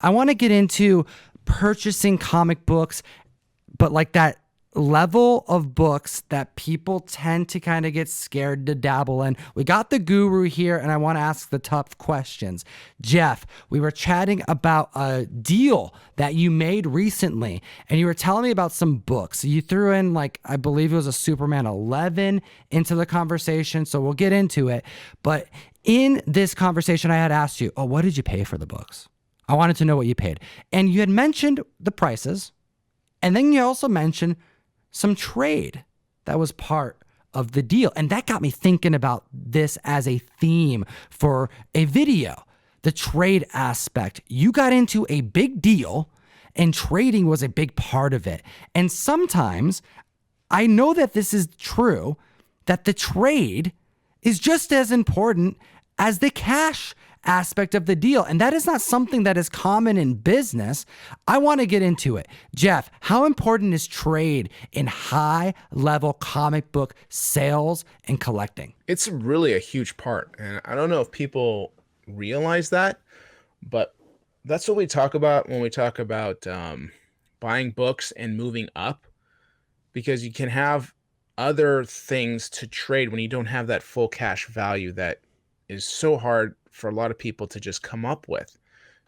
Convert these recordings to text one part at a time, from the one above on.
I want to get into purchasing comic books, but like that level of books that people tend to kind of get scared to dabble in. We got the guru here, and I want to ask the tough questions. Jeff, we were chatting about a deal that you made recently, and you were telling me about some books. You threw in, like, I believe it was a Superman 11 into the conversation, so we'll get into it. But in this conversation, I had asked you, oh, what did you pay for the books? I wanted to know what you paid. And you had mentioned the prices, and then you also mentioned some trade that was part of the deal. And that got me thinking about this as a theme for a video, the trade aspect. You got into a big deal and trading was a big part of it. And sometimes I know that this is true, that the trade is just as important as the cash aspect of the deal. And that is not something that is common in business. I want to get into it. Jeff, how important is trade in high level comic book sales and collecting? It's really a huge part. And I don't know if people realize that, but that's what we talk about when we talk about buying books and moving up, because you can have other things to trade when you don't have that full cash value that is so hard for a lot of people to just come up with.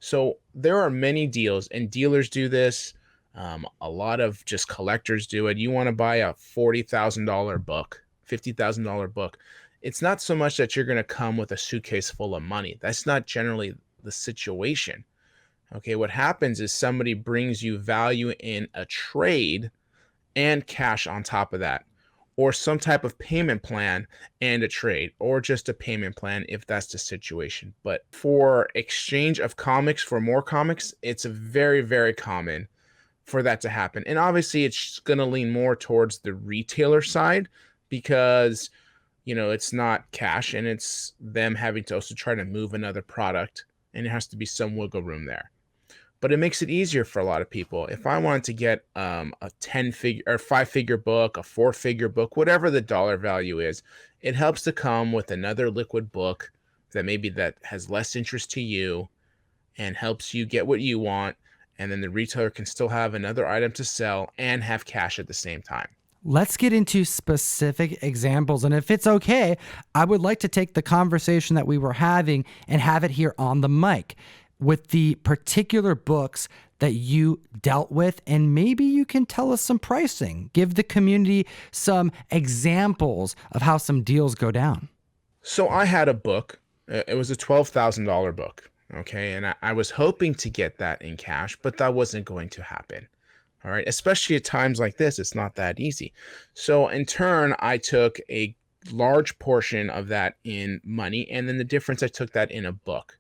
So there are many deals, and dealers do this. A lot of just collectors do it. You want to buy a $40,000 book, $50,000 book. It's not so much that you're going to come with a suitcase full of money. That's not generally the situation. Okay, what happens is somebody brings you value in a trade and cash on top of that, or some type of payment plan and a trade, or just a payment plan if that's the situation. But for exchange of comics for more comics, it's very, very common for that to happen. And obviously it's going to lean more towards the retailer side because, it's not cash and it's them having to also try to move another product, and it has to be some wiggle room there. But it makes it easier for a lot of people. If I wanted to get a 10-figure or 5-figure book, a 4-figure book, whatever the dollar value is, it helps to come with another liquid book that has less interest to you and helps you get what you want. And then the retailer can still have another item to sell and have cash at the same time. Let's get into specific examples. And if it's okay, I would like to take the conversation that we were having and have it here on the mic with the particular books that you dealt with, and maybe you can tell us some pricing. Give the community some examples of how some deals go down. So I had a book. It was a $12,000 book. Okay. And I was hoping to get that in cash, but that wasn't going to happen. All right. Especially at times like this, it's not that easy. So in turn, I took a large portion of that in money, and then the difference, I took that in a book.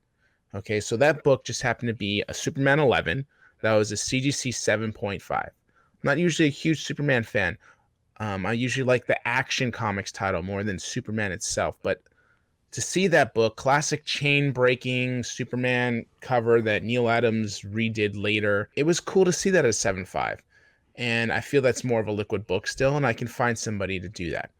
Okay, so that book just happened to be a Superman 11. That was a CGC 7.5. I'm not usually a huge Superman fan. I usually like the Action Comics title more than Superman itself. But to see that book, classic chain-breaking Superman cover that Neil Adams redid later, it was cool to see that as 7.5. And I feel that's more of a liquid book still, and I can find somebody to do that.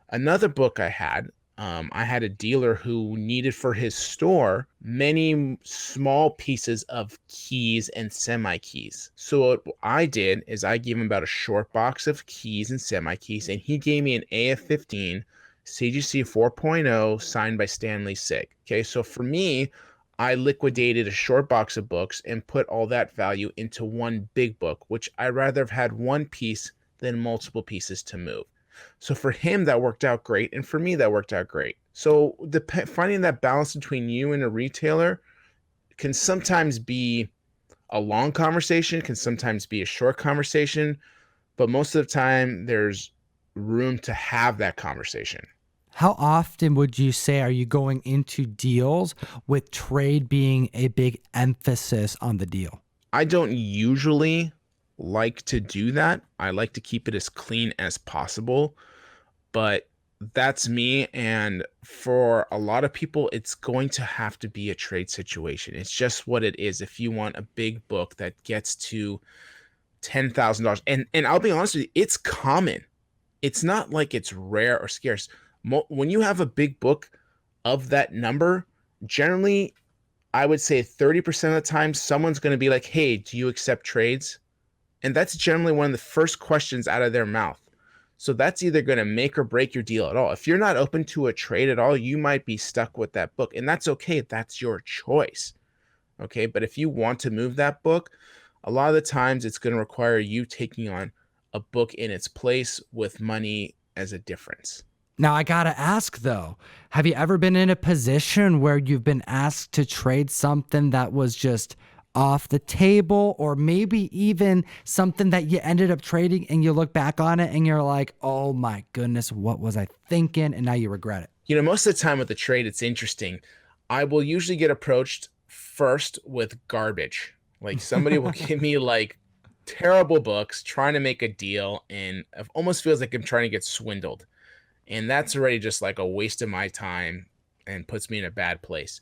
Another book I had a dealer who needed for his store many small pieces of keys and semi-keys. So what I did is I gave him about a short box of keys and semi-keys, and he gave me an AF-15 CGC 4.0 signed by Stanley Sig. Okay, so for me, I liquidated a short box of books and put all that value into one big book, which I'd rather have had one piece than multiple pieces to move. So for him, that worked out great. And for me, that worked out great. So finding that balance between you and a retailer can sometimes be a long conversation, can sometimes be a short conversation. But most of the time, there's room to have that conversation. How often would you say are you going into deals with trade being a big emphasis on the deal? I don't usually like to do that. I like to keep it as clean as possible, but that's me. And for a lot of people, it's going to have to be a trade situation. It's just what it is. If you want a big book that gets to $10,000, and I'll be honest with you, it's common. It's not like it's rare or scarce. When you have a big book of that number, generally I would say 30% of the time, someone's going to be like, hey, do you accept trades? And that's generally one of the first questions out of their mouth. So that's either going to make or break your deal at all. If you're not open to a trade at all, you might be stuck with that book. And that's okay. That's your choice. Okay. But if you want to move that book, a lot of the times it's going to require you taking on a book in its place with money as a difference. Now, I gotta ask though, have you ever been in a position where you've been asked to trade something that was just off the table, or maybe even something that you ended up trading and you look back on it and you're like, oh my goodness, what was I thinking? And now you regret it. You know, most of the time with the trade, it's interesting. I will usually get approached first with garbage. Like somebody will give me like terrible books trying to make a deal, and it almost feels like I'm trying to get swindled. And that's already just like a waste of my time and puts me in a bad place.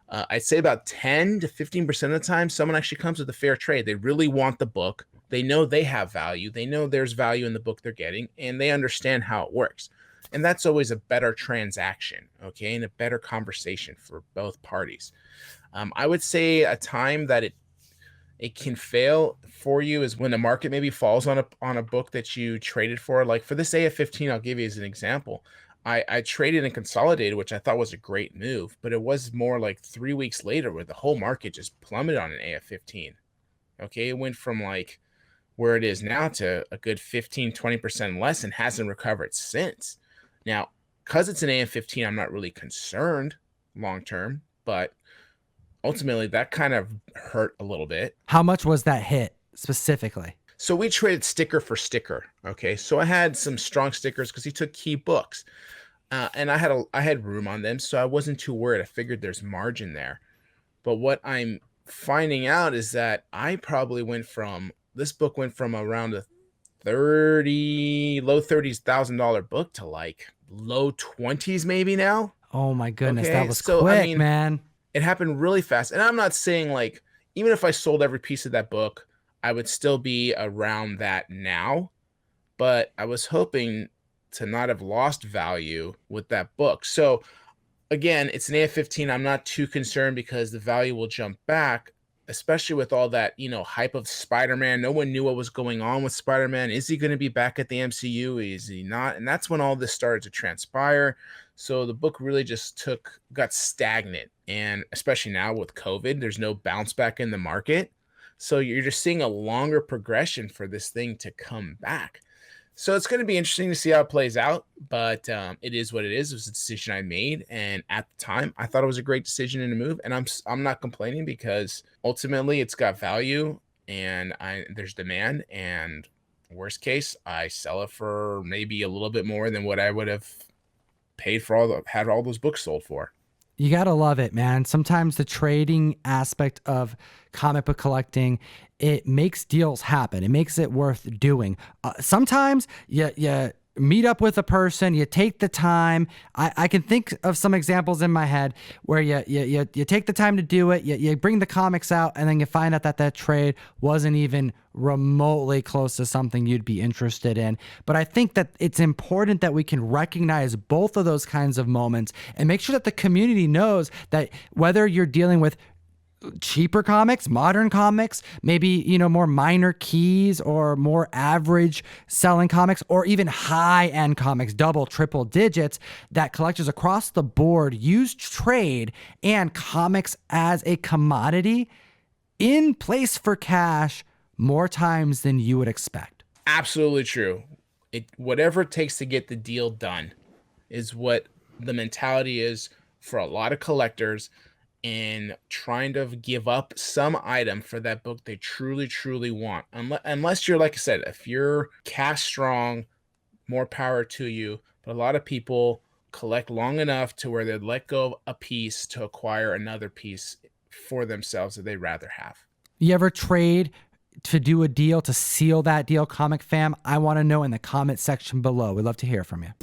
I'd say about 10 to 15% of the time, someone actually comes with a fair trade. They really want the book. They know they have value. They know there's value in the book they're getting, and they understand how it works. And that's always a better transaction, okay, and a better conversation for both parties. I would say a time that it can fail for you is when the market maybe falls on a book that you traded for. Like for this AF-15, I'll give you as an example. I traded and consolidated, which I thought was a great move, but it was more like 3 weeks later where the whole market just plummeted on an AF-15. Okay, it went from like where it is now to a good 15-20% less and hasn't recovered since. Now, because it's an AF-15, I'm not really concerned long term, but ultimately that kind of hurt a little bit. How much was that hit specifically? So we traded sticker for sticker. Okay, so I had some strong stickers because he took key books, and I had room on them, so I wasn't too worried. I figured there's margin there. But what I'm finding out is that I probably this book went from around a low 30s thousand-dollar book to like low 20s maybe now. Oh my goodness, Okay, that was so quick, I mean, man. it happened really fast. And I'm not saying like, even if I sold every piece of that book, I would still be around that now. But I was hoping to not have lost value with that book. So again, it's an AF-15. I'm not too concerned because the value will jump back, especially with all that, hype of Spider-Man. No one knew what was going on with Spider-Man. Is he going to be back at the MCU? Is he not? And that's when all this started to transpire. So the book really just got stagnant. And especially now with COVID, there's no bounce back in the market. So you're just seeing a longer progression for this thing to come back. So it's going to be interesting to see how it plays out, but it is what it is. It was a decision I made, and at the time, I thought it was a great decision and a move, and I'm not complaining because ultimately it's got value, and there's demand, and worst case, I sell it for maybe a little bit more than what I would have paid for had all those books sold for. You gotta love it, man. Sometimes the trading aspect of comic book collecting, it makes deals happen. It makes it worth doing. Sometimes you meet up with a person, you take the time. I can think of some examples in my head where you take the time to do it, you bring the comics out, and then you find out that trade wasn't even remotely close to something you'd be interested in. But I think that it's important that we can recognize both of those kinds of moments and make sure that the community knows that whether you're dealing with cheaper comics, modern comics, maybe, more minor keys or more average selling comics, or even high end comics, double, triple digits, that collectors across the board use trade and comics as a commodity in place for cash more times than you would expect. Absolutely true. Whatever it takes to get the deal done is what the mentality is for a lot of collectors, in trying to give up some item for that book they truly, truly want. Unless you're, like I said, if you're cash strong, more power to you. But a lot of people collect long enough to where they'd let go of a piece to acquire another piece for themselves that they'd rather have. You ever trade to do a deal, to seal that deal, Comic Fam? I want to know in the comment section below. We'd love to hear from you.